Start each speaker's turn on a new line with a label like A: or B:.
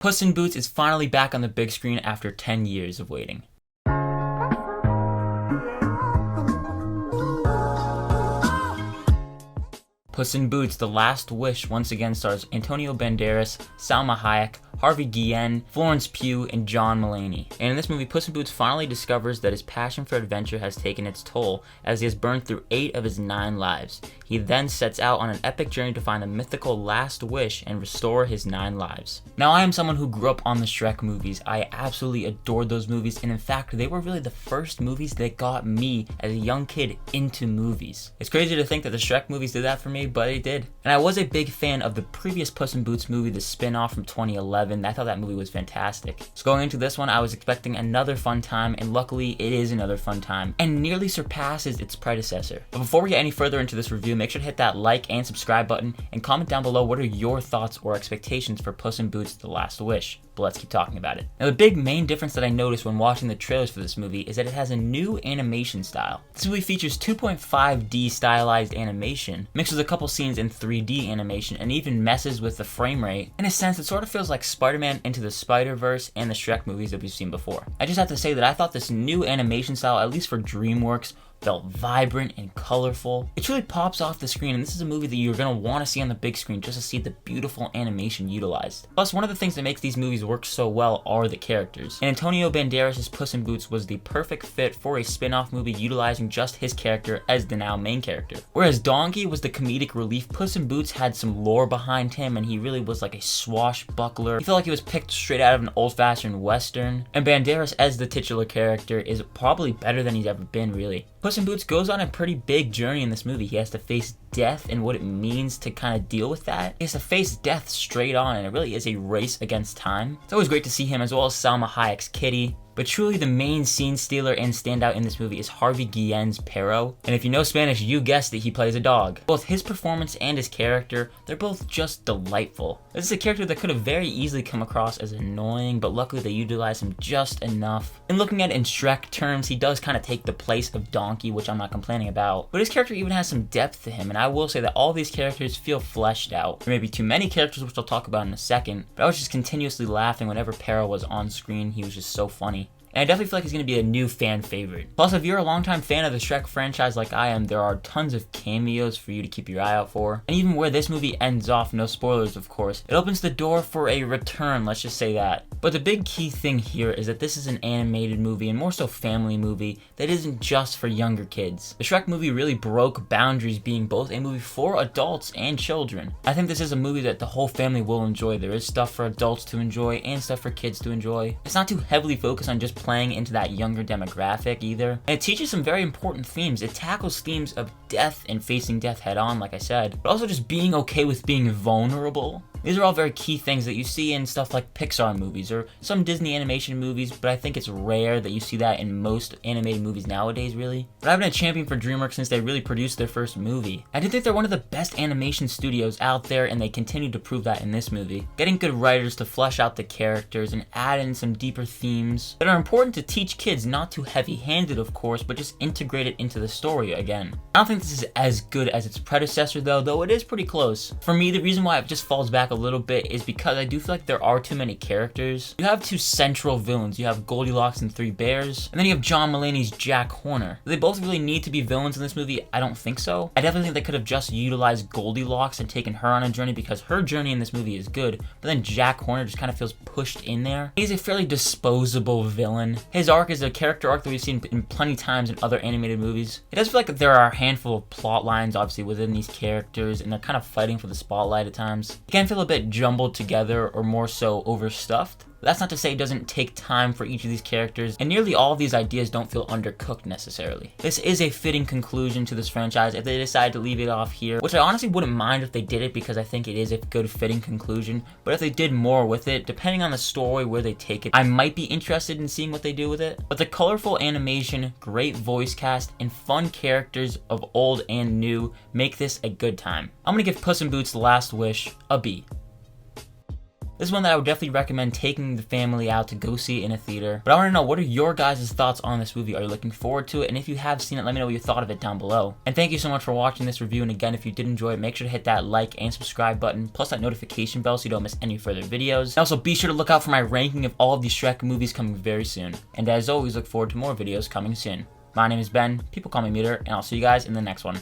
A: Puss in Boots is finally back on the big screen after 10 years of waiting. Puss in Boots: The Last Wish once again stars Antonio Banderas, Salma Hayek, Harvey Guillen, Florence Pugh, and John Mulaney. And in this movie, Puss in Boots finally discovers that his passion for adventure has taken its toll as he has burned through 8 of his 9 lives. He then sets out on an epic journey to find the mythical last wish and restore his 9 lives. Now, I am someone who grew up on the Shrek movies. I absolutely adored those movies, and in fact, they were really the first movies that got me as a young kid into movies. It's crazy to think that the Shrek movies did that for me, but it did. And I was a big fan of the previous Puss in Boots movie, the spin-off from 2011. I thought that movie was fantastic. So going into this one, I was expecting another fun time, and luckily it is another fun time, and nearly surpasses its predecessor. But before we get any further into this review, make sure to hit that like and subscribe button, and comment down below what are your thoughts or expectations for Puss in Boots: The Last Wish. But let's keep talking about it. Now, the big main difference that I noticed when watching the trailers for this movie is that it has a new animation style. This movie features 2.5D stylized animation, mixed with a couple scenes in 3D animation, and even messes with the frame rate. In a sense, it sort of feels like Spider-Man Into the Spider-Verse and the Shrek movies that we've seen before. I just have to say that I thought this new animation style, at least for Dreamworks, felt vibrant and colorful. It truly pops off the screen, and this is a movie that you're going to want to see on the big screen just to see the beautiful animation utilized. Plus, one of the things that makes these movies work so well are the characters. And Antonio Banderas' Puss in Boots was the perfect fit for a spin-off movie utilizing just his character as the now main character. Whereas Donkey was the comedic relief, Puss in Boots had some lore behind him, and he really was like a swashbuckler. He felt like he was picked straight out of an old-fashioned western. And Banderas as the titular character is probably better than he's ever been, really. Puss in Boots goes on a pretty big journey in this movie. He has to face death and what it means to kind of deal with that. He has to face death straight on, and it really is a race against time. It's always great to see him, as well as Salma Hayek's Kitty. But truly the main scene stealer and standout in this movie is Harvey Guillen's Perro. And if you know Spanish, you guessed that he plays a dog. Both his performance and his character, they're both just delightful. This is a character that could have very easily come across as annoying, but luckily they utilize him just enough. And looking at it in Shrek terms, he does kind of take the place of Donkey, which I'm not complaining about. But his character even has some depth to him, and I will say that all these characters feel fleshed out. There may be too many characters, which I'll talk about in a second, but I was just continuously laughing whenever Perro was on screen. He was just so funny. And I definitely feel like he's going to be a new fan favorite. Plus, if you're a longtime fan of the Shrek franchise like I am, there are tons of cameos for you to keep your eye out for. And even where this movie ends off, no spoilers of course, it opens the door for a return, let's just say that. But the big key thing here is that this is an animated movie, and more so family movie, that isn't just for younger kids. The Shrek movie really broke boundaries, being both a movie for adults and children. I think this is a movie that the whole family will enjoy. There is stuff for adults to enjoy and stuff for kids to enjoy. It's not too heavily focused on just playing into that younger demographic either. And it teaches some very important themes. It tackles themes of death and facing death head on, like I said, but also just being okay with being vulnerable. These are all very key things that you see in stuff like Pixar movies or some Disney animation movies, but I think it's rare that you see that in most animated movies nowadays, really. But I've been a champion for Dreamworks since they really produced their first movie. I do think they're one of the best animation studios out there, and they continue to prove that in this movie. Getting good writers to flesh out the characters and add in some deeper themes that are important to teach kids, not too heavy-handed of course, but just integrate it into the story again. I don't think this is as good as its predecessor though it is pretty close. For me, the reason why it just falls back a little bit is because I do feel like there are too many characters. You have 2 central villains. You have Goldilocks and 3 Bears, and then you have John Mulaney's Jack Horner. Do they both really need to be villains in this movie? I don't think so. I definitely think they could have just utilized Goldilocks and taken her on a journey, because her journey in this movie is good, but then Jack Horner just kind of feels pushed in there. He's a fairly disposable villain. His arc is a character arc that we've seen in plenty times in other animated movies. It does feel like there are a handful of plot lines obviously within these characters, and they're kind of fighting for the spotlight at times. It can feel a bit jumbled together or more so overstuffed. But that's not to say it doesn't take time for each of these characters, and nearly all of these ideas don't feel undercooked necessarily. This is a fitting conclusion to this franchise if they decide to leave it off here, which I honestly wouldn't mind if they did it, because I think it is a good fitting conclusion. But if they did more with it, depending on the story where they take it, I might be interested in seeing what they do with it. But the colorful animation, great voice cast, and fun characters of old and new make this a good time. I'm gonna give Puss in Boots: The Last Wish a B. This is one that I would definitely recommend taking the family out to go see in a theater. But I want to know, what are your guys' thoughts on this movie? Are you looking forward to it? And if you have seen it, let me know what you thought of it down below. And thank you so much for watching this review. And again, if you did enjoy it, make sure to hit that like and subscribe button, plus that notification bell so you don't miss any further videos. And also be sure to look out for my ranking of all of these Shrek movies coming very soon. And as always, look forward to more videos coming soon. My name is Ben, people call me Meter, and I'll see you guys in the next one.